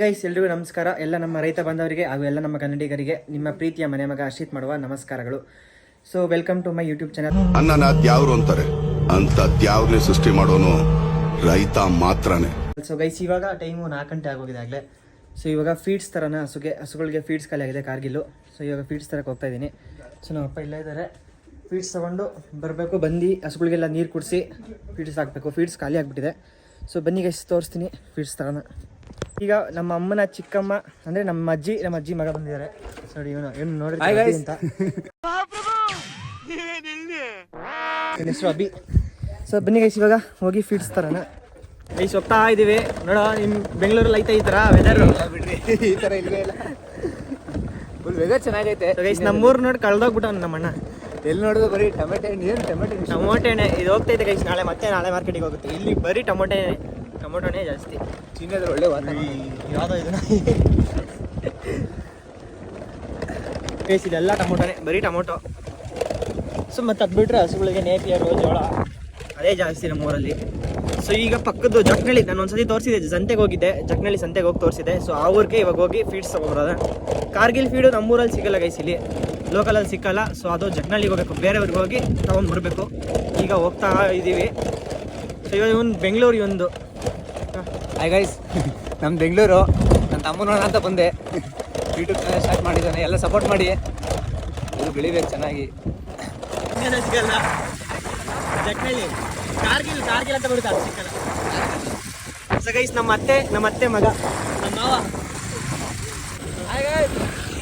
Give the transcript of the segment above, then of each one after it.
Guys, ಎಲ್ರಿಗೂ ನಮಸ್ಕಾರ. ಎಲ್ಲ ನಮ್ಮ ರೈತ ಬಾಂಧವರಿಗೆ ಹಾಗೂ ಎಲ್ಲ ನಮ್ಮ ಕನ್ನಡಿಗರಿಗೆ ನಿಮ್ಮ ಪ್ರೀತಿಯ ಮನೆ ಮಗ ಅಶ್ರಿತ್ ಮಾಡುವ ನಮಸ್ಕಾರಗಳು. So welcome to my YouTube channel. ಅನ್ನನ ದ್ಯಾವ್ರು ಅಂತಾರೆ, ಅಂತ ದ್ಯಾವ್ರನ್ನೇ ಸೃಷ್ಟಿ ಮಾಡೋನು ರೈತ ಮಾತ್ರನೇ. ಸೊ ಗೈಸ್, ಇವಾಗ ಟೈಮು 4 ಗಂಟೆ ಆಗೋಗಿದೆ ಆಗಲೇ. ಸೊ ಇವಾಗ ಫೀಡ್ಸ್ ಥರನ ಹಸುಗಳಿಗೆ ಫೀಡ್ಸ್ ಖಾಲಿ ಆಗಿದೆ ಕಾರ್ಗಿಲ್ಲು. ಸೊ ಇವಾಗ ಫೀಡ್ಸ್ ತರಕ್ಕೆ ಹೋಗ್ತಾ ಇದ್ದೀನಿ. ಸೊ ನಮ್ಮ ಅಪ್ಪ ಇಲ್ಲೇ ಇದ್ದಾರೆ. ಫೀಡ್ಸ್ ತೊಗೊಂಡು ಬರಬೇಕು. ಬಂದು ಹಸುಗಳಿಗೆಲ್ಲ ನೀರು ಕುಡಿಸಿ ಫೀಡ್ಸ್ ಹಾಕಬೇಕು. ಫೀಡ್ಸ್ ಖಾಲಿ ಆಗಿಬಿಟ್ಟಿದೆ. ಸೊ ಬನ್ನಿ ಗೈಸ್, ತೋರಿಸ್ತೀನಿ ಫೀಡ್ಸ್ ತರನ. ಈಗ ನಮ್ಮ ಅಮ್ಮನ ಚಿಕ್ಕಮ್ಮ ಅಂದರೆ ನಮ್ಮ ಅಜ್ಜಿ ಮಗ ಬಂದಿದ್ದಾರೆ. ಸರಿ, ಏನು ನೋಡಿ ಅಂತ ಹೆಸರು ಅಭಿ. ಸೊ ಬನ್ನಿ ಗೈಸ್, ಇವಾಗ ಹೋಗಿ ಫೀಡ್ಸ್ ತರೋಣ. ಗೈಸ್ ಹೋಗ್ತಾ ಇದ್ದೀವಿ. ನೋಡೋ, ನಿಮ್ಮ ಬೆಂಗಳೂರಲ್ಲಿ ಐತೆ ಈ ಥರ ವೆದರ್? ಬಿಡ್ರಿ, ಈ ಥರ ಇಲ್ಲವೇ ಇಲ್ಲ. ಫುಲ್ ವೆದರ್ ಚೆನ್ನಾಗೈತೆ ಗೈಸ್. ನಮ್ಮೂರು ನೋಡಿ ಕಳ್ದೋಗ್ಬಿಟ್ಟು ನಮ್ಮ ಅಣ್ಣ. ಎಲ್ಲಿ ನೋಡಿದ್ರು ಬರೀ ಟೊಮೆಟೊ ಟೊಮೊಟೆಣ್ಣೆ ಇದು ಹೋಗ್ತೈತೆ ಗೈಸ್. ನಾಳೆ ಮಾರ್ಕೆಟಿಗೆ ಹೋಗುತ್ತೆ. ಇಲ್ಲಿ ಬರೀ ಟೊಮೊಟೊನೇ ಜಾಸ್ತಿ. ಚೀನಾದಲ್ಲಿ ಒಳ್ಳೆ ವಾತಾವರಣ. ಯಾವುದೋ ಇದನ್ನ ಗೈಸ್, ಇದೆಲ್ಲ ಟೊಮೊಟೊನೇ, ಬರೀ ಟೊಮೊಟೊ. ಸೊ ಮತ್ತೆ ಅದು ಬಿಟ್ಟರೆ ಹಸುಗಳಿಗೆ ನೇಪಿಯರು, ಜೋಳ ಅದೇ ಜಾಸ್ತಿ ನಮ್ಮೂರಲ್ಲಿ. ಸೊ ಈಗ ಪಕ್ಕದ್ದು ಜಕ್ನಳ್ಳಿ, ನಾನು ಒಂದ್ಸತಿ ತೋರಿಸಿದೆ, ಸಂತೆಗೆ ಹೋಗಿದ್ದೆ, ಜಕ್ನಳ್ಳಿ ಸಂತೆಗೆ ಹೋಗಿ ತೋರಿಸಿದೆ. ಸೊ ಆ ಊರಿಗೆ ಇವಾಗ ಹೋಗಿ ಫೀಡ್ಸ್ ತೊಗೊಬರೋದ. ಕಾರ್ಗಿಲ್ ಫೀಡು ನಮ್ಮೂರಲ್ಲಿ ಸಿಗಲ್ಲ ಗೈಸ್, ಇಲ್ಲಿ ಲೋಕಲಲ್ಲಿ ಸಿಕ್ಕಲ್ಲ. ಸೊ ಅದು ಜಕ್ನಳ್ಳಿಗೆ ಹೋಗಬೇಕು, ಬೇರೆಯವ್ರಿಗೆ ಹೋಗಿ ತೊಗೊಂಡ್ಬರ್ಬೇಕು. ಈಗ ಹೋಗ್ತಾ ಇದ್ದೀವಿ. ಸೊ ಇವಾಗ ಬೆಂಗಳೂರು ಒಂದು ಹಾಯ್ ಗೈಸ್, ನಮ್ಮ ಬೆಂಗಳೂರು. ನನ್ನ ತಮ್ಮ ನೋಡೋಣ ಅಂತ ಬಂದೆ. ಯೂಟ್ಯೂಬ್ ಚಾನಲ್ ಸ್ಟಾರ್ಟ್ ಮಾಡಿದ್ದಾನೆ, ಎಲ್ಲ ಸಪೋರ್ಟ್ ಮಾಡಿ. ಇದು ಬೆಳಿಬೇಕು ಚೆನ್ನಾಗಿ. ಸಿಗಲ್ಲ ಜಕ್ನಳ್ಳಿ, ಕಾರ್ಗಿಲ್ ಅಂತ ಬರುತ್ತೆ, ಅದು ಸಿಕ್ಕಲ್ಲ. ಸೊ ಗೈಸ್, ನಮ್ಮ ಅತ್ತೆ ಮಗ, ನಮ್ಮ ಮಾವ. ಹಾಯ್ ಗೈಸ್,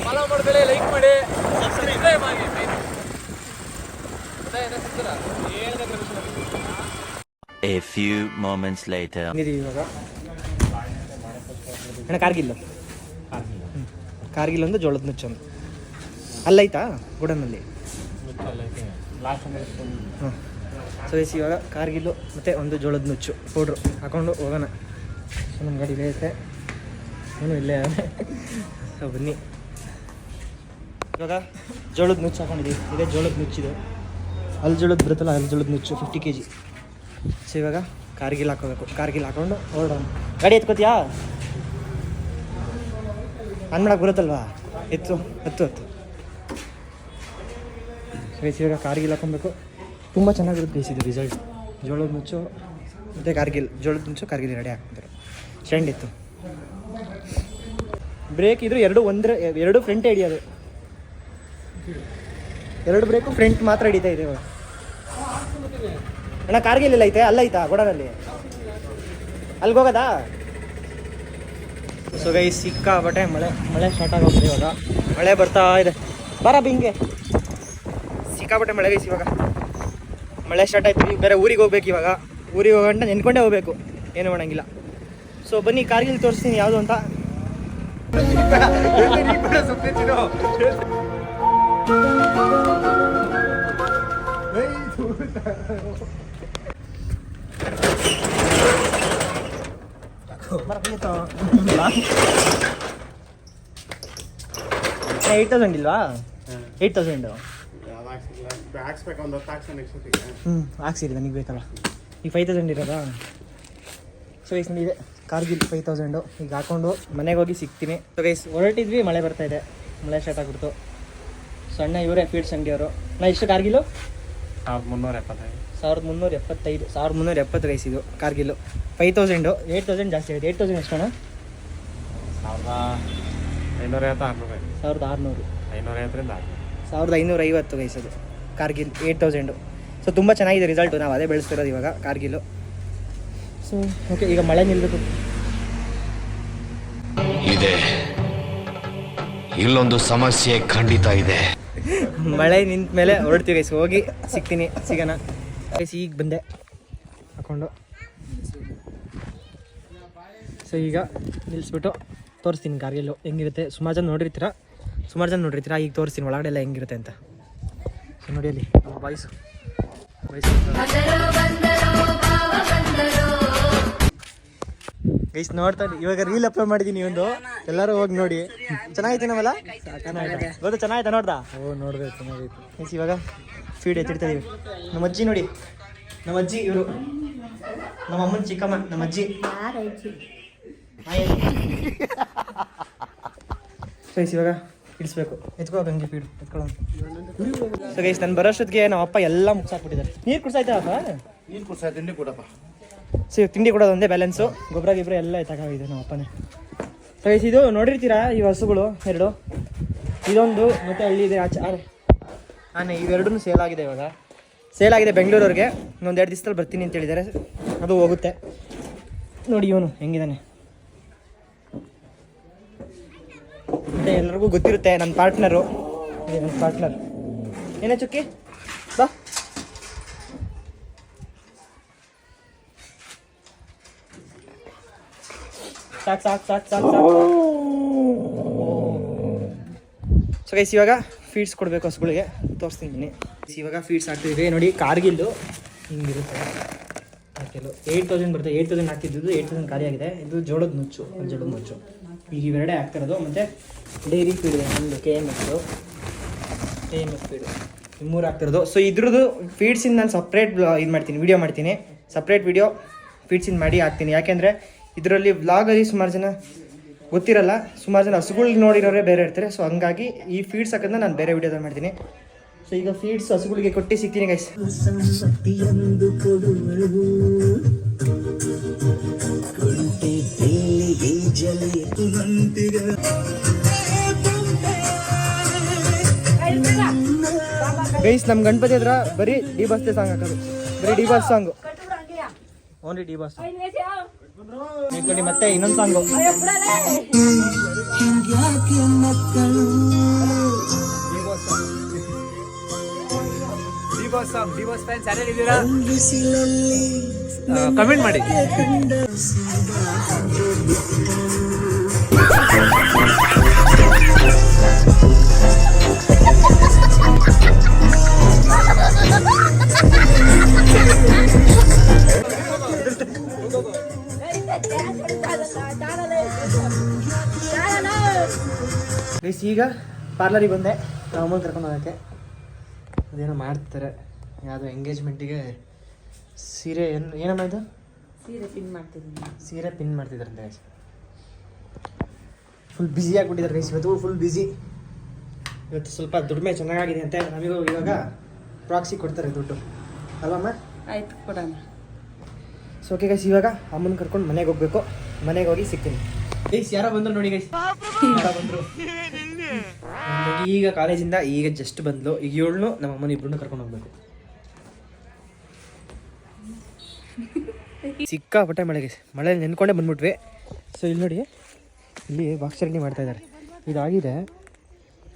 ಫಾಲೋ ಮಾಡ್ಕೊಳ್ಳಿ, ಲೈಕ್ ಮಾಡಿ, ಸಬ್ಸ್ಕ್ರೈಬ್ ಮಾಡಿ. A few moments later. ಇವಾಗ ಅಣ್ಣ ಕಾರ್ಗಿಲ್ ಒಂದು ಜೋಳದ ನುಚ್ಚೊಂದು ಅಲ್ಲೈತಾ ಗುಡನಲ್ಲಿ. ಹಾಂ. ಸೊ ಗೈಸ್, ಇವಾಗ ಕಾರ್ಗಿಲ್ಲು ಮತ್ತು ಒಂದು ಜೋಳದ ನುಚ್ಚು ಪೌಡ್ರು ಹಾಕೊಂಡು ಹೋಗೋಣ. ಸೊ ನಮ್ಮ ಗಾಡಿ ಇಲ್ಲೇ ಐತೆ, ಅವನು ಇಲ್ಲೇ. ಸೊ ಬನ್ನಿ, ಇವಾಗ ಜೋಳದ ನುಚ್ಚು ಹಾಕೊಂಡಿದ್ದೀವಿ. ಇದೇ ಜೋಳದ ನುಚ್ಚಿದು. ಅಲ್ಲಿ ಜೋಳದ ಬರುತ್ತಲ್ಲ, ಅಲ್ಲಿ ಜೋಳದ ನುಚ್ಚು 50 kg. ಸೊ ಇವಾಗ ಕಾರ್ಗಿಲ್ ಹಾಕೊಂಡು ಹೊರಡೋಣ. ಗಾಡಿ ಎತ್ಕೋತೀಯಾ? ಆನ್ ಮಾಡಕ್ಕೆ ಬರುತ್ತಲ್ವಾ? ಹತ್ತು ಗೈಸ್, ಇವಾಗ ಕಾರ್ಗಿಲ್ ಹಾಕೊಬೇಕು. ತುಂಬ ಚೆನ್ನಾಗಿರುತ್ತೆ ಗೈಸ್ ಇದು ರಿಸಲ್ಟ್. ಜೋಳದ ನುಚ್ಚು ಮತ್ತು ಕಾರ್ಗಿಲ್ ರೆಡಿ ಹಾಕ್ತಾರೆ. ಸ್ಟ್ಯಾಂಡ್ ಇತ್ತು, ಬ್ರೇಕ್ ಇದ್ರು ಎರಡು ಫ್ರಂಟ್ ಹಿಡಿಯೋದು. 2 ಬ್ರೇಕು ಫ್ರಂಟ್ ಮಾತ್ರ ಹಿಡಿತಾ ಇದೆ ಇವಾಗ. ಅಣ್ಣ ಕಾರ್ಗಿಲ್ ಎಲ್ಲ ಐತೆ, ಅಲ್ಲೈತಾ ಗೋಡನಲ್ಲಿ? ಅಲ್ಲಿಗೆ ಹೋಗೋದಾ? ಸೊ ಗೈಸ್, ಸಿಕ್ಕಾಪಟ್ಟೆ ಮಳೆ ಸ್ಟಾರ್ಟ್ ಆಗೋಗ್ತದೆ ಇವಾಗ. ಮಳೆ ಬರ್ತಾ ಇದೆ. ಬರ ಹಿಂಗೆ ಸಿಕ್ಕಾಪಟ್ಟೆ ಮಳೆ ಗೈಸ್. ಇವಾಗ ಮಳೆ ಸ್ಟಾರ್ಟ್ ಆಯ್ತು. ಬೇರೆ ಊರಿಗೆ ಹೋಗ್ಬೇಕು. ಇವಾಗ ಊರಿಗೆ ಹೋಗಂಟ ನೆನ್ಕೊಂಡೇ ಹೋಗ್ಬೇಕು, ಏನು ಮಾಡೋಂಗಿಲ್ಲ. ಸೊ ಬನ್ನಿ, ಕಾರ್ಗಿಲ್ ತೋರಿಸ್ತೀನಿ ಯಾವುದು ಅಂತ. $8,000 ಇಲ್ವಾ? 8,000 ಹಾಕ್ಸಿರಿ, ನನಗೆ ಬೇಕಲ್ಲ. ಈಗ 5,000 ಇರೋದಾ? ಸೊ ಗೈಸ್, ಇದೆ ಕಾರ್ಗಿಲ್ 5,000. ಈಗ ಹಾಕೊಂಡು ಮನೆಗೆ ಹೋಗಿ ಸಿಗ್ತೀನಿ. ಸೊ ಗೈಸ್, ಹೊರಟಿದ್ವಿ, ಮಳೆ ಬರ್ತಾಯಿದೆ, ಮಳೆ ಸ್ಟಾರ್ಟ್ ಆಗಿಬಿಡ್ತು. ಸೊ ಅಣ್ಣ ಇವರೇ ಫೀಡ್ಸ್ ಅಂಗಡಿಯವರು. ನಾ ಇಷ್ಟು ಕಾರ್ಗಿಲು 1375 ಗೈಸ್. ಇದು ಕಾರ್ಗಿಲ್ಲು 5,000. 8,000 ಜಾಸ್ತಿ ಆಗಿದೆ. 8,000 ಎಷ್ಟು ಅಣ್ಣ? 1,550 ಗೈಸ್ ಅದು ಕಾರ್ಗಿಲ್ 8,000. ಸೊ ತುಂಬ ಚೆನ್ನಾಗಿದೆ ರಿಸಲ್ಟು. ನಾವು ಅದೇ ಬೆಳೆಸ್ತಿರೋದು ಇವಾಗ ಕಾರ್ಗಿಲ್ಲು. ಸೊ ಓಕೆ, ಈಗ ಮಳೆ ನಿಲ್ಲಬೇಕು. ಇದೆ, ಇಲ್ಲೊಂದು ಸಮಸ್ಯೆ ಖಂಡಿತ ಇದೆ. ಮಳೆ ನಿಂತ ಮೇಲೆ ಹೊರಡ್ತೀವಿ ಗೈಸ್, ಹೋಗಿ ಸಿಗೋಣ ಗೈಸ್. ಈಗ ಬಂದೆ ಹಾಕೊಂಡು. ಸೊ ಈಗ ನಿಲ್ಲಿಸ್ಬಿಟ್ಟು ತೋರಿಸ್ತೀನಿ ಕಾರ್ಗಿಲ್ಲು ಹೆಂಗಿರುತ್ತೆ. ಸುಮಾರು ಜನ ನೋಡಿರ್ತೀರ, ಈಗ ತೋರಿಸ್ತೀನಿ ಒಳಗಡೆ ಎಲ್ಲ ಹೆಂಗಿರುತ್ತೆ ಅಂತ. ಸೊ ನೋಡಿ ಅಲ್ಲಿ ಬಾಯ್ಸು ಗೈಸ್ ನೋಡ್ತಾರೆ. ಇವಾಗ ರೀಲ್ ಅಪ್ಲೋಡ್ ಮಾಡಿದ್ದೀನಿ ಒಂದು, ಎಲ್ಲರೂ ಹೋಗಿ ನೋಡಿ. ಚೆನ್ನಾಗೈತೆ ನಮ್ಮಲ್ಲ, ಗೊತ್ತಾ? ಚೆನ್ನಾಯ್ತಾ? ನೋಡ್ದಾ? ನೋಡ್ಬೇಕು, ಚೆನ್ನಾಗೈತೆ ಗೈಸ್. ಇವಾಗ ಫೀಡ್ ಎತ್ತಿಡ್ತಾ ಇದೀವಿ. ನಮ್ಮ ಅಜ್ಜಿ ನೋಡಿ, ನಮ್ಮ ಅಜ್ಜಿ ಇವರು, ನಮ್ಮ ಅಮ್ಮನ ಚಿಕ್ಕಮ್ಮ, ನಮ್ಮ ಅಜ್ಜಿ. ಗೈಸ್ ಇವಾಗ ಇಳಿಸ್ಬೇಕು. ಎತ್ಕೋ ಗಂಗೆ ಫೀಡು ಎತ್ಕೊಳ್ಳೋಣ. ಸೊ ಗೈಸ್ ನಾನು ಬರೋಷ್ಟೊತ್ತಿಗೆ ನಮ್ಮ ಅಪ್ಪ ಎಲ್ಲ ಮುಗ್ಸಾಕ್ಬಿಟ್ಟಿದ್ದಾರೆ. ನೀರು ಕುಡ್ಸಾಯ್ತಾ ಅಪ್ಪ? ನೀರು ಕುಡ್ಸ ತಿಂಡಿ ಕೊಡಪ್ಪ. ಸೊ ಇವಾಗ ತಿಂಡಿ ಕೊಡೋದು ಒಂದೇ ಬ್ಯಾಲೆನ್ಸು. ಗೊಬ್ಬರ ಗಿಬ್ಬರ ಎಲ್ಲ ಎತ್ತಾಗಿದೆ ನಮ್ಮ ಅಪ್ಪನೇ. ಸೊ ಗೈಸ್ ಇದು ನೋಡಿರ್ತೀರಾ ಈ ಹಸುಗಳು ಎರಡು, ಇದೊಂದು ಮತ್ತೆ ಹಳ್ಳಿ ಇದೆ ಆಚೆ ಆನೆ, ಇವೆರಡೂ ಸೇಲ್ ಆಗಿದೆ. ಇವಾಗ ಸೇಲ್ ಆಗಿದೆ ಬೆಂಗಳೂರವ್ರಿಗೆ. ಇನ್ನೊಂದು 2 ದಿವಸದಲ್ಲಿ ಬರ್ತೀನಿ ಅಂತ ಹೇಳಿದ್ದಾರೆ. ಅದು ಹೋಗುತ್ತೆ. ನೋಡಿ ಇವನು ಹೆಂಗಿದ್ದಾನೆ ಮತ್ತೆ ಎಲ್ಲರಿಗೂ ಗೊತ್ತಿರುತ್ತೆ. ನನ್ನ ಪಾರ್ಟ್ನರು ಏನೇ ಚುಕ್ಕಿ ಬಾ. ಸಾಕು. ಸೊ ಗೈಸ್ ಇವಾಗ ಫೀಡ್ಸ್ ಕೊಡಬೇಕು ಹಸುಗಳಿಗೆ, ತೋರಿಸ್ತೀನಿ. ಇವಾಗ ಫೀಡ್ಸ್ ಹಾಕ್ತಿದ್ವಿ ನೋಡಿ. ಕಾರ್ಗಿಲ್ಲು ಹಿಂಗಿರುತ್ತೆ. ಹಾಕಿಲ್ಲ 8000 ಬರುತ್ತೆ. 8000 ಹಾಕ್ತಿದ್ದು 8000 ಖಾಲಿ ಆಗಿದೆ. ಇದು ಜೋಳದ ನುಚ್ಚು. ಈಗ ಇವೆರಡೇ ಹಾಕ್ತಿರೋದು. ಮತ್ತು ಡೈರಿ ಫೀಡ್ ಇದೆ ನಮ್ಮದು KMF ಫೀಡು, ಈ 3 ಹಾಕ್ತಿರೋದು. ಸೊ ಇದ್ರದ್ದು ಫೀಡ್ಸಿಂದ ನಾನು ಸಪ್ರೇಟ್ ಇದು ಮಾಡ್ತೀನಿ, ವೀಡಿಯೋ ಮಾಡ್ತೀನಿ. ಸಪ್ರೇಟ್ ವೀಡಿಯೋ ಫೀಡ್ಸಿಂದ ಮಾಡಿ ಹಾಕ್ತೀನಿ. ಯಾಕೆಂದರೆ ಇದರಲ್ಲಿ ವ್ಲಾಗಲ್ಲಿ ಸುಮಾರು ಜನ ಗೊತ್ತಿರಲ್ಲ, ಸುಮಾರು ಜನ ಹಸುಗಳು ನೋಡಿರೋರೇ ಬೇರೆ ಇರ್ತಾರೆ. ಸೊ ಹಂಗಾಗಿ ಈ ಫೀಡ್ಸ್ ಹಾಕೋದನ್ನ ನಾನು ಬೇರೆ ವೀಡಿಯೋದಲ್ಲಿ ಮಾಡ್ತೀನಿ. ಸೊ ಈಗ ಫೀಡ್ಸ್ ಹಸುಗಳಿಗೆ ಕೊಟ್ಟು ಸಿಗ್ತೀನಿ ಗೈಸ್. ಗೈಸ್ ನಮ್ಮ ಗಣಪತಿ ಹತ್ರ ಬರೀ ಡಿ ಬಾಸ್ತೆ ಸಾಂಗ್ ಹಾಕೋದು, ಬರೀ D boss song, only D boss. ನೋಡಿ ಮತ್ತೆ ಇನ್ನೊಂದು ಸಾಂಗು. ಡಿ ಬಾಸ್ ಫ್ಯಾನ್ಸ್ ಯಾರ್ಯಾರು ಇದ್ದೀರಾ ಕಮೆಂಟ್ ಮಾಡಿ. ಗೈಸ್ ಈಗ ಪಾರ್ಲರಿಗೆ ಬಂದೆ ನಮ್ಮ ಅಮ್ಮನ ಕರ್ಕೊಂಡು ಹೋಗೋಕ್ಕೆ. ಅದೇನೋ ಮಾಡ್ತಾರೆ, ಯಾವುದೋ ಎಂಗೇಜ್ಮೆಂಟಿಗೆ ಸೀರೆ ಏನಮ್ಮ ಇದು ಸೀರೆ ಪಿನ್ ಮಾಡ್ತಿದ್ದಾರೆ ಗೈಸ್. ಫುಲ್ ಬ್ಯುಸಿ ಆಗಿಬಿಟ್ಟಿದ್ದಾರೆ ಗೈಸ್ ಇವತ್ತು, ಫುಲ್ ಬ್ಯುಸಿ. ಇವತ್ತು ಸ್ವಲ್ಪ ದುಡಿಮೆ ಚೆನ್ನಾಗಿದೆ ಅಂತೆ. ನಮಗೂ ಇವಾಗ ಪ್ರಾಕ್ಸಿ ಕೊಡ್ತಾರೆ ದುಡ್ಡು ಅಲ್ವಮ್ಮ? ಆಯ್ತು ಕೊಡೋಣ. ಸೊ ಓಕೆ ಗೈಸ್ ಇವಾಗ ಅಮ್ಮನ ಕರ್ಕೊಂಡು ಮನೆಗೆ ಹೋಗ್ಬೇಕು. ಮನೆಗೆ ಹೋಗಿ ಸಿಗ್ತೀನಿ ಗೈಸ್. ಯಾರೋ ಬಂದ್ರು ನೋಡಿ ಗೈಸ್, ಯಾರೋ ಬಂದರು ಈಗ ಕಾಲೇಜಿಂದ. ಈಗ ಜಸ್ಟ್ ಬಂದ್ಲು. ಈಗ ಇವಳನ್ನು ನಮ್ಮ ಅಮ್ಮನ ಇಬ್ಬರನ್ನು ಕರ್ಕೊಂಡು ಹೋಗ್ಬೇಕು. ಸಿಕ್ಕಾಪಟ್ಟೆ ಮಳೆ ಗೈಸ್, ಮಳೆ ನೆನ್ಕೊಂಡೇ ಬಂದ್ಬಿಟ್ವಿ. ಸೊ ಇಲ್ಲಿ ನೋಡಿ, ಇಲ್ಲಿ ಬಾಕ್ಸ್ ಚಟ್ನಿ ಮಾಡ್ತಾಯಿದ್ದಾರೆ. ಇದಾಗಿದೆ,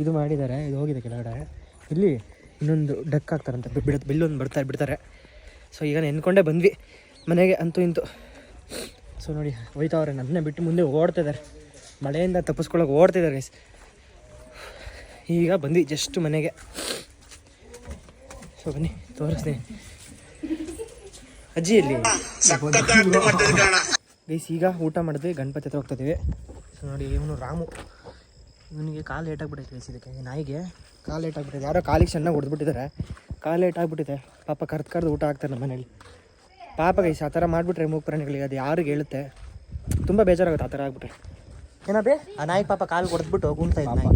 ಇದು ಮಾಡಿದ್ದಾರೆ, ಇದು ಹೋಗಿದೆ ಕೆಳಗಡೆ. ಇಲ್ಲಿ ಇನ್ನೊಂದು ಡಕ್ ಹಾಕ್ತಾರಂತೆ, ಬಿಲ್ಲೊಂದು ಬಿಡ್ತಾರೆ. ಸೊ ಈಗ ನೆನ್ಕೊಂಡೇ ಬಂದ್ವಿ ಮನೆಗೆ ಅಂತೂ ಇಂತೂ. ಸೊ ನೋಡಿ ಹೋಯ್ತವ್ರೆ, ನನ್ನೇ ಬಿಟ್ಟು ಮುಂದೆ ಓಡ್ತಿದ್ದಾರೆ. ಮಳೆಯಿಂದ ತಪ್ಪಿಸ್ಕೊಳ್ಳೋಕೆ ಓಡ್ತಿದ್ದಾರೆ ಗೈಸ್. ಈಗ ಬಂದ್ವಿ ಜಸ್ಟ್ ಮನೆಗೆ. ಸೊ ಬನ್ನಿ ತೋರಿಸ್ತೀನಿ ಅಜ್ಜಿ ಇಲ್ಲಿ ಗೈಸ್. ಈಗ ಊಟ ಮಾಡಿದ್ವಿ, ಗಣಪತಿ ಹತ್ರ ಹೋಗ್ತಿದ್ದೀವಿ. ಸೊ ನೋಡಿ ಇವನು ರಾಮು, ಇವನಿಗೆ ಕಾಲು ಲೇಟಾಗ್ಬಿಟ್ಟೈತೆ ಗೈಸ್. ಇದಕ್ಕೆ ನಾಯಿಗೆ ಕಾಲು ಲೇಟಾಗ್ಬಿಟ್ಟಿದೆ. ಯಾರೋ ಕಾಲಿಗೆ ಚೆನ್ನಾಗಿ ಹೊಡೆದ್ಬಿಟ್ಟಿದ್ದಾರೆ, ಕಾಲು ಲೇಟಾಗ್ಬಿಟ್ಟಿದೆ. ಪಾಪ ಕರ್ದು ಊಟ ಹಾಕ್ತಾರೆ ನಮ್ಮ ಮನೇಲಿ. ಪಾಪ ಗೈಸ್ ಆ ಥರ ಮಾಡಿಬಿಟ್ರೆ ಮೂಗು ಪ್ರಾಣಿಗಳಿಗೆ ಅದು ಯಾರಿಗೆ ಹೇಳುತ್ತೆ, ತುಂಬ ಬೇಜಾರಾಗುತ್ತೆ ಆ ಥರ ಆಗ್ಬಿಟ್ರೆ. ಏನಪ್ಪೇ ಆ ನಾಯಿಗೆ ಪಾಪ ಕಾಲು ಹೊಡೆದ್ಬಿಟ್ಟು ಗುಣ್ತಾ ಇದ್ದ ನಾಯಿ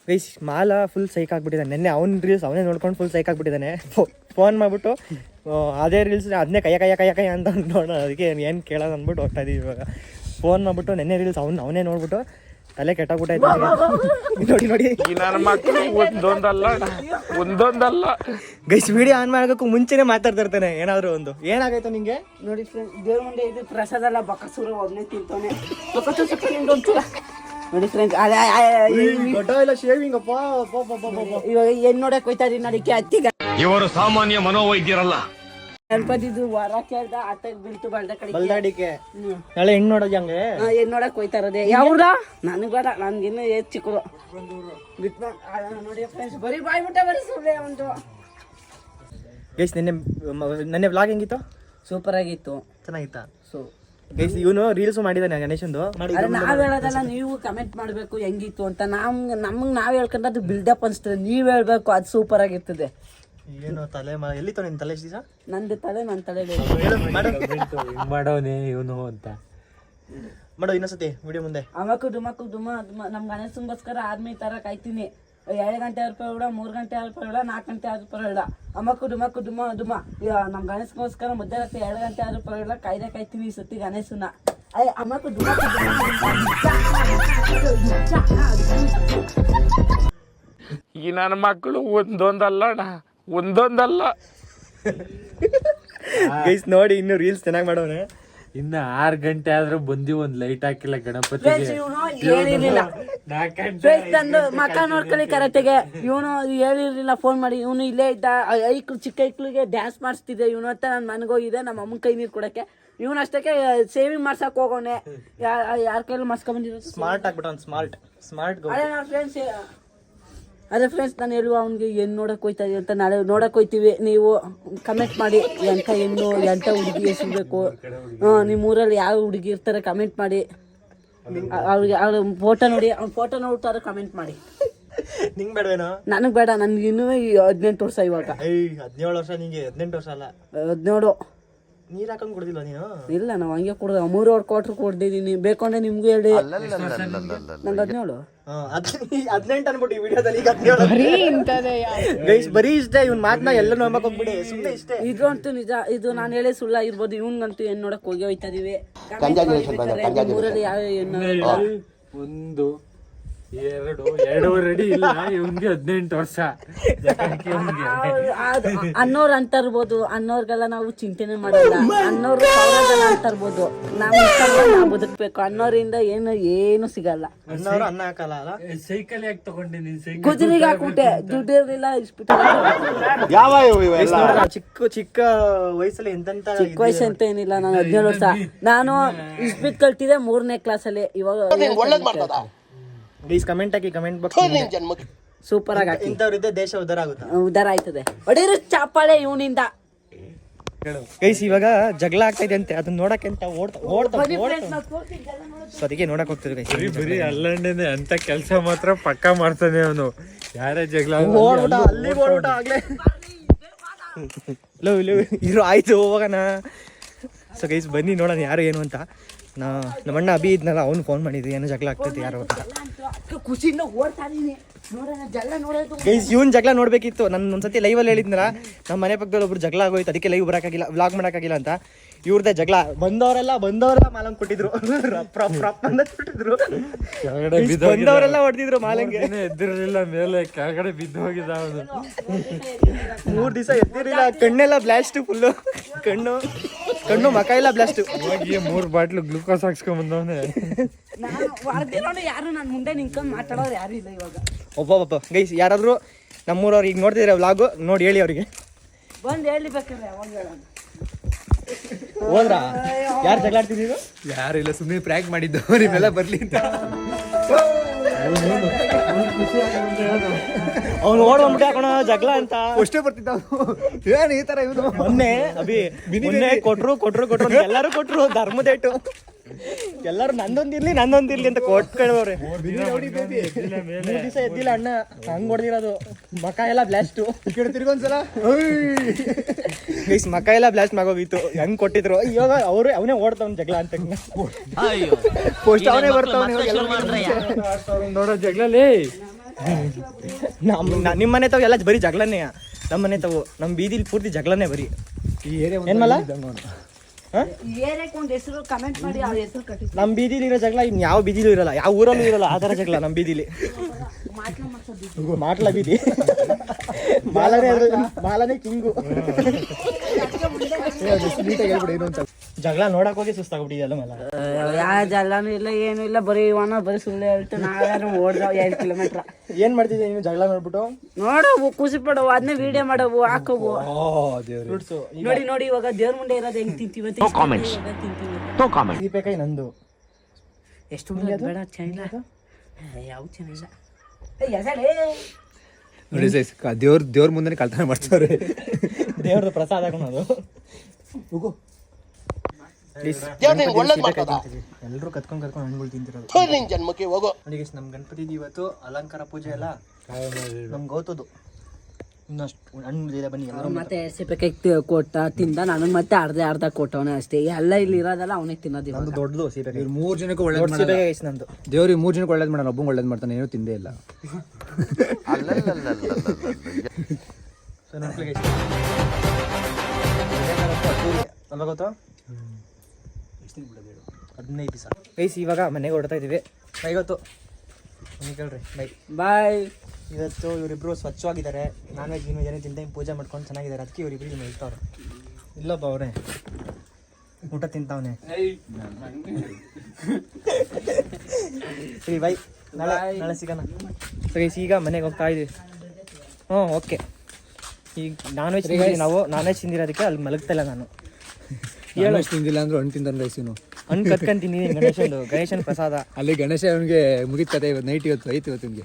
ಗೈಸ್. ಮಾಲ ಫುಲ್ ಸೈಕ್ ಆಗ್ಬಿಟ್ಟಿದ್ದಾನೆ. ನೆನ್ನೆ ಅವ್ನ ರೀಲ್ಸ್ ಅವನೇ ನೋಡ್ಕೊಂಡು ಫುಲ್ ಸೈಕ್ ಆಗ್ಬಿಟ್ಟಿದ್ದಾನೆ. ಫೋನ್ ಮಾಡಿಬಿಟ್ಟು ಅದೇ ರೀಲ್ಸ್ ಅದನ್ನೇ ಕೈಯ ಅಂತ ನೋಡೋಣ, ಅದಕ್ಕೆ ಏನು ಕೇಳೋದು ಅಂದ್ಬಿಟ್ಟು ಹೋಗ್ತಾ ಇದೀವಿ. ಇವಾಗ ಫೋನ್ ಮಾಡಿಬಿಟ್ಟು ನೆನ್ನೆ ರೀಲ್ಸ್ ಅವನೇ ನೋಡ್ಬಿಟ್ಟು ತಲೆ ಕೆಟ್ಟಾಗ್ಬಿಟ್ಟೈತೆ ನೋಡಿ. ಒಂದೊಂದಲ್ಲ ಗೈಸ್, ವಿಡಿಯೋ ಆನ್ ಮಾಡೋಕ್ಕೂ ಮುಂಚೆನೆ ಮಾತಾಡ್ತಾ ಇರ್ತಾನೆ ಏನಾದ್ರು ಒಂದು. ಏನಾಗೈತೆ ನಿಂಗೆ? ನೋಡಿ ಫ್ರೆಂಡ್ಸ್, ದೇವ್ರ ಮುಂದೆ ಇದು ಪ್ರಸಾದ ಅಲ್ಲ, ಬಕಸೂರ ಒಬ್ಬನೇ ತಿಂತಾನೆ. ನೋಡಿ ಫ್ರೆಂಡ್ಸ್, ಇಲ್ಲ ಶೇವಿಂಗ್ ಅಪ್ಪ. ಇವಾಗ ಏನ್ ನೋಡಕ್ ಹೋಯ್ತಾ ಇದೀನಿ ನಡಿಕೆ ಅತ್ತಿಗ. ಇವರು ಸಾಮಾನ್ಯ ಮನೋವೈದ್ಯರಲ್ಲ. ಗಣಪತಿದು ವರ ಕೇಳ್ದ ಅತ್ತಾಗ ಬಿಲ್ತು ಬಲ್ದಾಡಿಕೆ. ನಾಳೆ ಹೆಣ್ಣು ನೋಡೋದು ಹಂಗೆ ಏನ್ ನೋಡಕ್ ಹೋಯ್ತಾ ಇರೋದೆ. ಯಾವ್ರ ನನಗ್ ಬೇಡ, ನನ್ಗಿನ್ನು ಚಿಕ್ಕದು ನೋಡಿ ಫ್ರೆಂಡ್ಸ್. ಬರೀ ಬಾಯ್ಬಿಟ್ಟ ಬರೀ ಸುಳ್ಳೆ ಒಂದು. ಗೈಸ್ ನೆನ್ನೆ ವ್ಲಾಗ್ ಹೆಂಗಿತ್ತು? ಸೂಪರ್ ಆಗಿತ್ತು, ಚೆನ್ನಾಗಿತ್ತಾ? ಸೊ ಗೈಸ್ ಇವನು ರೀಲ್ಸ್ ಮಾಡಿದ್ದಾನೆ ಗಣೇಶಂದು. ನಾವ್ ಹೇಳೋದಲ್ಲ, ನೀವು ಕಮೆಂಟ್ ಮಾಡ್ಬೇಕು ಹೆಂಗಿತ್ತು ಅಂತ. ನಮ್ಗೆ ನಾವ್ ಹೇಳ್ಕೊಂಡ್ರೆ ಅದು ಬಿಲ್ಡಪ್ ಅನ್ಸ್ತದೆ. ನೀವ್ ಹೇಳ್ಬೇಕು, ಅದು ಸೂಪರ್ ಆಗಿರ್ತದೆ. ಏನು ತಲೆ ಎಲ್ಲಿತ್ತು ನಿನ್ ತಲೆ ದಿವಸ? ನಂದು ತಲೆ ನನ್ನ ತಲೆ ಮಾಡೋನೆ ಇವನು ಅಂತ. ಮಾಡೋ ಇನ್ನೊಂದ್ಸತಿ ವಿಡಿಯೋ ಮುಂದೆ. ಅಮಕು ಡುಮಕು ಡುಮ ನಮ್ ಗಣೇಶನ್ಗೋಸ್ಕರ ಆರ್ಮಿ ತರ ಕಾಯ್ತೀನಿ. 2 ಗಂಟೆ ರೂಪಾಯಿ ಬೇಡ, 3 ಗಂಟೆ ರೂಪಾಯಿ ಬೇಡ, 4 ಗಂಟೆ ರೂಪಾಯಿ ಬೇಡ. ಅಮಕು ಡುಮಕು ಡುಮ ಡುಮ ನಮ್ ಗಣೇಶನ್ಗೋಸ್ಕರ ಮಧ್ಯರಾತ್ರಿ 2 ಗಂಟೆ ರೂಪಾಯಿ ಬೇಡ, ಕಾಯ್ತೀನಿ ಈ ಸತಿ ಗಣೇಶನ. ಅಮಕು ಡುಮಕು ಈ ನನ್ನ ಮಕ್ಕಳು ಒಂದೊಂದಲ್ಲ ಗೈಸ್ ನೋಡಿ ಇನ್ನು ರೀಲ್ಸ್ ಚೆನ್ನಾಗಿ ಮಾಡೋನೆ. ಇನ್ನ 6 ಗಂಟೆ ಆದ್ರೂ ಬಂದಿ ಒಂದ್ ಲೈಟ್ ಹಾಕಿಲ್ಲ ಗಣಪತಿಗೆ. ಹೇಳಿರ್ಲಿಲ್ಲ ತಂದು ಮಕ್ಕ ನೋಡ್ಕೊಳ್ಳಿ ಕರೆಕ್ಟಿಗೆ. ಇವನು ಹೇಳಿರ್ಲಿಲ್ಲ ಫೋನ್ ಮಾಡಿ. ಇವನು ಇಲ್ಲೇ ಇದ್ದ. ಚಿಕ್ಕ ಐಕ್ಳಿಗೆ ಡ್ಯಾನ್ಸ್ ಮಾಡಿಸ್ತಿದ್ದೆ ಇವನು ಅಂತ ನಾನು ಮನೆಗೋಗಿದೆ ನಮ್ಮ ಅಮ್ಮನ ಕೈ ನೀರು ಕೊಡಕ್ಕೆ. ಇವನು ಅಷ್ಟಕ್ಕೆ ಸೇವಿಂಗ್ ಮಾಡ್ಸಕ್ ಹೋಗೋನೆ. ಯಾರ ಕೈಲಿ ಮಾಡ್ಸ್ಕೊಂಡ್ ಬಂದಿರೋದು. ಸ್ಮಾರ್ಟ್ ಆಗ್ಬಿಟ್ಟು ಸ್ಮಾರ್ಟ್ ಅದೇ ಫ್ರೆಂಡ್ಸ್ ನಾನು ಹೇಳುವ ಅವ್ನಿಗೆ ಏನು ನೋಡಕ್ ಹೋಯ್ತಾ ಅಂತ ನಾಳೆ ನೋಡಕ್ ಹೋಯ್ತೀವಿ. ನೀವು ಕಮೆಂಟ್ ಮಾಡಿ ಎಂಥ ಹೆಣ್ಣು ಎಂಥ ಹುಡುಗಿ ಸಿಗಬೇಕು, ನಿಮ್ಮ ಊರಲ್ಲಿ ಯಾವ ಹುಡುಗಿ ಇರ್ತಾರೆ ಕಮೆಂಟ್ ಮಾಡಿ. ಅವ್ರಿಗೆ ಅವ್ರ ಫೋಟೋ ನೋಡಿ, ಅವ್ನ ಫೋಟೋ ನೋಡ್ತಾರೆ ಕಮೆಂಟ್ ಮಾಡಿ. ನಿಂಗೆ ಬೇಡವೇನೋ? ನನಗೆ ಬೇಡ, ನನ್ಗೆ ಇನ್ನೂ 18 ವರ್ಷ ಇವಾಗ. 17 ವರ್ಷ, ನಿಂಗೆ 18 ವರ್ಷ ಅಲ್ಲ 17. ನೀರ್ ಹಾಕೊಂಡ್ ಕೊಡ್ದಿಲ್ಲ ನೀನು? ಇಲ್ಲ ನಾವು ಹಂಗೆ ಕೊಡ್ದ 3 ಕ್ವಾರ್ಟರ್ ಕೊಡ್ದಿದ್ದೀನಿ. ಬೇಕಂದ್ರೆ ನಿಮ್ಗೂ ಹೇಳಿ. ನಂಗೆ 17. 18 ಅನ್ಬಿಟ್ಟು ಈ ವಿಡಿಯೋದಲ್ಲಿ ಈಗ 17 ಗೈಸ್ ಬರೀ ಇಷ್ಟೇ. ಇವ್ನ ಮಾತನ್ನ ಎಲ್ಲ ನೋಡ್ಬೇಕು ಹೋಗ್ಬಿಡಿ, ಸುಮ್ಮನೆ ಇಷ್ಟೇ. ಇದು ಅಂತೂ ನಿಜ. ಇದು ನಾನು ಹೇಳಿ ಸುಳ್ಳಾಗಿರ್ಬೋದು. ಇವ್ನಿಗಂತೂ ಏನ್ ನೋಡಕ್ ಹೋಗಿ ಹೋಯ್ತಾ ಇದೀವಿ. ಊರಲ್ಲಿ ಯಾವ ಹೆಣ್ಣು 1 2 ಅಡಿ ಇಲ್ಲ ಇವ್ನಿಗೆ 18 ವರ್ಷ. ಅನ್ನೋರು ಅಂತ ಇರ್ಬೋದು, ಅನ್ನೋರ್ಗೆಲ್ಲ ನಾವು ಚಿಂತೆನೆ ಮಾಡಲ್ಲ. ಅನ್ನೋರು ಸಾವಿರದಲ್ಲ ಅಂತ ಇರ್ಬೋದು, ನಾವು ಬದುಕ್ಬೇಕು. ಅನ್ನೋರಿಂದ ಏನು ಸಿಗಲ್ಲ. ಅನ್ನೋರು ಅನ್ನ ಹಾಕಲ್ಲ ಅಲ್ಲ. ಸೈಕಲ್ ಯಾಕೆ ತಗೊಂಡಿನಿ? ಕುದುರೆಗೆ ಹಾಕ್ಬಿಟ್ಟೆ, ದುಡ್ಡು ಇರ್ಲಿಲ್ಲ ಇಸ್ಬಿಟ್ಟು. ಚಿಕ್ಕ ವಯಸ್ಸಲ್ಲಿ ಎಂತೆಂತ ಚಿಕ್ಕ ವಯಸ್ಸು ಅಂತ ಏನಿಲ್ಲ. ನಾನು 17 ವರ್ಷ. ನಾನು ಇಸ್ಬಿಟ್ ಕಲ್ತಿದ್ದೆ 3ನೇ ಕ್ಲಾಸಲ್ಲಿ. ಇವಾಗ ಗೈಸ್ ಕಮೆಂಟ್ ಹಾಕಿ, ಕಮೆಂಟ್ ಬಾಕ್ಸ್ ಸೂಪರ್ ಆಗಿ ಹಾಕಿ. ಇಂಥವ್ರಿದ್ದೆ ದೇಶ ಉದ್ಧಾರ ಆಗುತ್ತೆ. ಉದ್ದಾರ ಆಯ್ತದೆ. ಹೊಡೀರು ಚಾಪಾಳೆ ಇವನಿಂದ. ಗೈಸ್ ಇವಾಗ ಜಗಳ ಆಗ್ತಾ ಇದೆ ಅಂತೆ, ಅದನ್ನ ನೋಡಕ್ಕೆ ಅಂತ ಓಡ್ತಾ ಸೊ ಅದಕ್ಕೆ ನೋಡಕ್ ಹೋಗ್ತಿದ್ರು ಗೈಸ್. ಬರೀ ಅಲ್ಲಂಡೇನೆ ಅಂತ ಕೆಲಸ ಮಾತ್ರ ಪಕ್ಕ ಮಾಡ್ತಾನೆ ಅವನು. ಯಾರೇ ಜಗಳ ಅಲ್ಲಿ ಓಡ್ಬಿಟ್ಟ ಆಗ್ಲೇ. ಇರೋ ಆಯ್ತು ಹೋಗೋಣ. ಸೊ ಗೈಸ್ ಬನ್ನಿ ನೋಡೋಣ ಯಾರು ಏನು ಅಂತ. ನಮ್ಮಣ್ಣ ಅಭಿ ಇದ್ನಲ್ಲ, ಅವ್ನು ಫೋನ್ ಮಾಡಿದ್ವಿ ಏನೋ ಜಗಳ ಆಗ್ತೈತೆ ಯಾರು ಅಂತ. ಖುಷಿಯಿಂದ ಓಡ್ತಾ ಇದೀನಿ. ಗೈಸ್ ಇವನ್ ಜಗಳ ನೋಡ್ಬೇಕಿತ್ತು. ನಾನು ಒಂದ್ಸತಿ ಲೈವಲ್ಲಿ ಹೇಳಿದ್ನಲ್ಲ, ನಮ್ಮ ಮನೆ ಪಕ್ಕದಲ್ಲಿ ಒಬ್ರು ಜಗಳ ಆಗೋಯ್ತು, ಅದಕ್ಕೆ ಲೈವ್ ಬರೋಕ್ಕಾಗಿಲ್ಲ, ವ್ಲಾಗ್ ಮಾಡೋಕ್ಕಾಗಿಲ್ಲ ಅಂತ. ಇವ್ರದ್ದೇ ಜಗಳ. ಬಂದವರೆಲ್ಲ ಮಾಲಂಗ್ ಕೊಟ್ಟಿದ್ರು, ಬಂದವರೆಲ್ಲ ಹೊಡೆದಿದ್ರು ಮಾಲಂಗೆ. ಎದ್ದಿರಲಿಲ್ಲ, ಮೇಲೆ ಕೆಳಗಡೆ ಬಿದ್ದು ಹೋಗಿದ್ದ ಅವನು. 3 ದಿವಸ ಎದ್ದಿರಲಿಲ್ಲ. ಕಣ್ಣೆಲ್ಲ ಬ್ಲಾಸ್ಟ್, ಫುಲ್ಲು ಕಣ್ಣು ಮಕ ಎಲ್ಲ ಬ್ಲಾಸ್ಟ್. ಹೋಗಿ 3 ಬಾಟ್ಲು ಗ್ಲೂಕೋಸ್ ಹಾಕ್ಸ್ಕೊಂಡ್ ಬಂದವನೇ. ಯಾರು ನನ್ನ ಮುಂದೆ ನಿಂತ್ಕೊಂಡು ಮಾತಾಡೋರು ಯಾರು ಇಲ್ಲ ಇವಾಗ. ಒಬ್ಬ ಗೈಸ್ ಯಾರಾದ್ರು ನಮ್ಮೂರವ್ರು ಈಗ ನೋಡ್ತಿದ್ರೆ ವ್ಲಾಗು ನೋಡಿ ಹೇಳಿ ಅವ್ರಿಗೆ. ಬಂದು ಹೇಳಿಬೇಕಾದ್ರೆ ಹೋದ್ರಾ? ಯಾರು ಜಗಳ ಆಡ್ತಿದ್ದೀರು? ಯಾರಿಲ್ಲ, ಸುಮ್ಮನೆ ಪ್ರ್ಯಾಂಕ್ ಮಾಡಿದ್ದು ನಿಮ್ಮೆಲ್ಲ ಬರ್ಲಿ ಅಂತ. ಅವ್ನು ಓಡ್ಬಿಟ್ಟೆ ಹಾಕೋಣ ಜಗಳ ಅಂತ ಅಷ್ಟೇ ಬರ್ತಿದ್ದ. ಏನ್ ಈ ತರ ಇವನು? ಮೊನ್ನೆ ಕೊಟ್ರು ಎಲ್ಲರೂ ಕೊಟ್ರು ಧರ್ಮದೇಟು. ಎಲ್ಲರೂ ನಂದೊಂದಿರ್ಲಿ ಅಂತ ಕೊಟ್ಕೊಳ್ಳೋರೆ. 3 ದಿವಸ ಎದ್ದಿಲ್ಲ ಅಣ್ಣ, ಹಂಗ್ ಹೊಡೆದಿರೋದು. ಮಕ ಎಲ್ಲ ಬ್ಲಾಸ್ಟು. ಈ ಕಡೆ ತಿರ್ಗೊಂದ್ಸಲ ಗೈಸ್ ಮಕ ಎಲ್ಲ ಬ್ಲಾಸ್ಟ್ ಆಗೋಗಿತ್ತು. ಹೆಂಗ್ ಕೊಟ್ಟಿದ್ರು. ಇವಾಗ ಅವನೇ ಓಡ್ತಾವ್ ಜಗಳ ಅಂತ. ಪೋಸ್ಟ್ ಅವನೇ ಬರ್ತಾವ್. ನೋಡೋ ಜಗಳಲಿ ನಿಮ್ಮ ಮನೆ ತಾವು ಎಲ್ಲ ಬರೀ ಜಗಳನೇ. ನಮ್ಮ ಮನೆ ತಾವು ನಮ್ಮ ಬೀದಿಲಿ ಪೂರ್ತಿ ಜಗಳನೇ ಬರೀ. ಏನ್ಮಲ್ಲ ಹೆಸರು ಕಮೆಂಟ್ ಮಾಡಿ ಅವ್ರ ಹೆಸರು ಕಟ್ಟಿ. ನಮ್ಮ ಬೀದಿಲಿ ಇರೋ ಜಗಳ ಇನ್ ಯಾವ ಬೀದಿಲೂ ಇರಲ್ಲ, ಯಾವ ಊರಲ್ಲೂ ಇರಲ್ಲ. ಆ ಥರ ಜಗಳ ನಮ್ಮ ಬೀದಿಲಿ. ಮಾಟ್ಲ ಬೀದಿ. ಮಾಲನೇ ಕಿಂಗು. ಜಗಳ ನೋಡಕ್ ಹೋಗಿ ಸುಸ್ತಾಗ್ಬಿಟ್ಟಿದೆಲ್ಲ ಮಲ್ಲ. ಯಾವ ಜಗಳನೂ ಇಲ್ಲ, ಏನು ಇಲ್ಲ. ಬರೀ ಬರೀ ಸುಳ್ಳು ಹೇಳ್ತು. ನಾವ್ಯಾರು ಓಡ್ದ 2 ಕಿಲೋಮೀಟರ್. ಏನ್ ಮಾಡ್ತಿದ್ದೆ ನೀನು ಜಗಳ ನೋಡ್ಬಿಟ್ಟು? ನೋಡವು, ಖುಷಿ ಪಡವು, ಅದನ್ನೇ ವಿಡಿಯೋ ಮಾಡವು, ಹಾಕವು. ನೋಡಿ ಇವಾಗ ದೇವ್ರ ಮುಂದೆ ಇರೋದು ಹೆಂಗ್ ತಿಂತೀವಿ ಅಂತ ತಿಂತೀವಿ. ದೀಪಕಾಯಿ ನಂದು. ಎಷ್ಟು ಬೇಡ, ಚೆನ್ನಾಗಿಲ್ಲ. ಯಾವ ಚೆನ್ನಾಗಿಲ್ಲ. ನೋಡಿ ಸೈಸ್ ದೇವ್ರ ಮುಂದೆ ಕಳ್ತನ ಮಾಡ್ತಾರೆ. ದೇವ್ರದ್ದು ಪ್ರಸಾದ ಹಾಕೋದು. ಎಲ್ಲರೂ ಕತ್ಕೊಂಡ್ ಹಣ್ಣುಗಳು ತಿಂತಿರೋದು. ನೋಡಿ ನಮ್ ಗಣಪತಿ ಇವತ್ತು ಅಲಂಕಾರ ಪೂಜೆ ಎಲ್ಲ ನಮ್ಗೆ ಗೊತ್ತದು. ಇನ್ನಷ್ಟು ಹಣ್ಣು ಇದೆ ಬನ್ನಿ ಎಲ್ಲರೂ ಮತ್ತೆ ಸೀಬೆಕಾಯಿ ಕೊಟ್ಟ ತಿಂದ ನನಗೆ ಮತ್ತೆ ಅರ್ಧ ಕೊಟ್ಟವನೇ ಅಷ್ಟೇ ಎಲ್ಲ ಇಲ್ಲಿ ಇರೋದಲ್ಲ ಅವನಿಗೆ ತಿನ್ನೋದಿಲ್ಲ. ನಂದು ದೊಡ್ಡದು ಸೀಬೆಕಾಯಿ. ಇವ್ರು 3 ಜನಕ್ಕೂ ಒಳ್ಳೇದು ದೊಡ್ಡ ಸೀಬೆಕಾಯಿ guys ನಂದು. ದೇವ್ರಿಗೆ 3 ಜನಕ್ಕೆ ಒಳ್ಳೇದು ಮಾಡೋಣ, ಒಬ್ಬಂಗೆ ಒಳ್ಳೇದು ಮಾಡ್ತಾನೆ, ಏನೂ ತಿಂದೇ ಇಲ್ಲ. ಸೊ ನೋಡಿ guys. ಅಲ್ವಾ ಗೊತ್ತಾ 15 ದಿವಸ ಗೈಸ್. ಇವಾಗ ಮನೆಗೆ ಹೊಡ್ತಾ ಇದೀವಿ. ಬೈ ಗೊತ್ತು ಬನ್ನಿ ಕೇಳ್ರಿ. Bye bye. ಇವತ್ತು ಇವರಿಬ್ರು ಸ್ವಚ್ಛವಾಗಿದ್ದಾರೆ, ನಾನ್ ವೆಜ್ ಗಿನ್ ವೆಜ್ ಏನೇ ತಿಂತ ಪೂಜೆ ಮಾಡ್ಕೊಂಡು ಚೆನ್ನಾಗಿದ್ದಾರೆ. ಅದಕ್ಕೆ ಇವರಿಬ್ರು ಹೇಳ್ತಾವ್ರೆ. ಇಲ್ಲೊಬ್ಬ ಅವರೇ ಊಟ ತಿಂತಾವನೆ. ಸರಿ ಬೈ, ನಾಳೆ ಸಿಗೋಣ. ಸರಿ ಈಗ ಮನೆಗೆ ಹೋಗ್ತಾ ಇದೀವಿ. ಹ್ಞೂ ಓಕೆ. ಈಗ ನಾನ್ ವೆಜ್ ತಿಂದಿದ್ದೀವಿ ನಾವು. ನಾನ್ ವೆಜ್ ತಿಂದಿರೋದಕ್ಕೆ ಅಲ್ಲಿ ಮಲಗ್ತಾ ಇಲ್ಲ ನಾನು. ಹೇಳು ತಿಂದಿಲ್ಲ ಅಂದ್ರೆ ಹಣ್ಣು ತಿಂತಾನೆ ಗೈಸ್ ಇವನು. ಹಣ್ಣು ಕತ್ಕೊಂತೀನಿ ಗಣೇಶನ ಪ್ರಸಾದ. ಅಲ್ಲಿ ಗಣೇಶ ಅವನಿಗೆ ಮುಗಿದ ಕತೆ. ಇವತ್ತು ನೈಟ್ ಇವತ್ತು ಐತಿ ಇವತ್ತು ನಿಮಗೆ.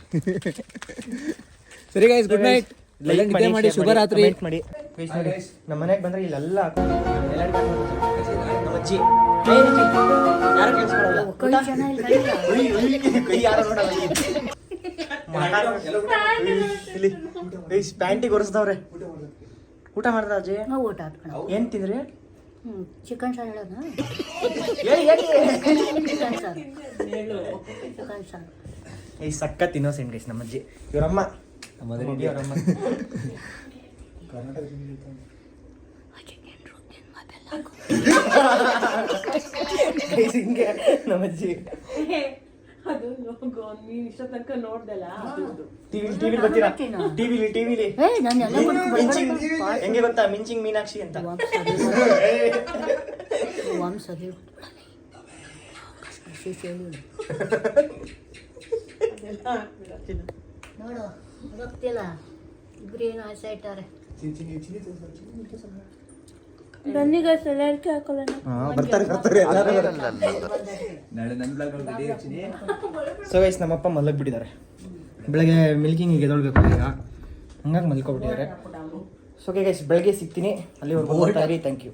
ಸರಿ ಗೈಸ್, ಗುಡ್ ನೈಟ್. ಲೈಕ್ ಮಾಡಿ, ಶುಭರಾತ್ರಿ ಮಾಡಿ. ನಮ್ಮ ಮನೆಗೆ ಬಂದ್ರೆ ಇಲ್ಲೆಲ್ಲ ನಮ್ಮ ಅಜ್ಜಿ ಯಾರು ಕೇಳಿಸ್ಕೊಳ್ಳಲ್ಲ. ಕೈ ಯಾರು ನೋಡಲ್ಲ. ಇಲ್ಲಿ ಪ್ಯಾಂಟಿಗೆ ಒರೆಸ್ದವ್ರೆ. ಊಟ ಮಾಡಿದ್ರ ಅಜ್ಜಿ? ಊಟ ಹಾಕ್ಕೊಂಡು ಏನ್ ತಿಂದ್ರಿ? ಚಿಕನ್ ಸಾರು ಹೇಳೋಣ. ಚಿಕನ್ ಸಾರು ಈ ಸಖತ್ ಇನ್ನೋಸೆಂಟ್ ಗೈಸ್ ನಮ್ಮ ಅಜ್ಜಿ. ಇವರಮ್ಮ ಅವರಮ್ಮ ಹಿಂಗೆ ನಮ್ಮ ಅಜ್ಜಿ. ಟಿವಿಲಿ ಬರ್ತೀರಾ? ಟಿವಿಲಿ ಹೆಂಗೆ ಗೊತ್ತಾ? ಮಿಂಚಿಂಗ್ ಮೀನಾಕ್ಷಿ ಅಂತ. ನೋಡು ಗೊತ್ತಿಲ್ಲ, ಇಬ್ರೇನು ಆಸೆ ಇಟ್ಟಾರೆ. ಬನ್ನಿ ಗೈಸ್, ಎಲ್ಲರಿಗೂ ಹಾಕೊಳ್ಳೋಣ. ಬರ್ತಾರೆ ಎಲ್ಲರೂ. ಸೊ ಗೈಸ್ ನಮ್ಮಪ್ಪ ಮಲಗ್ಬಿಟ್ಟಿದ್ದಾರೆ. ಬೆಳಗ್ಗೆ ಮಿಲ್ಕಿಂಗಿಗೆ ಎದೊಳ್ಬೇಕು ಈಗ, ಹಂಗಾಗಿ ಮಲ್ಕೊಬಿಟ್ಟಿದ್ದಾರೆ. ಸೊ ಓಕೆ ಗೈಸ್, ಬೆಳಗ್ಗೆ ಸಿಗ್ತೀನಿ. ಅಲ್ಲಿವರೆಗೂ ಥ್ಯಾಂಕ್ ಯು.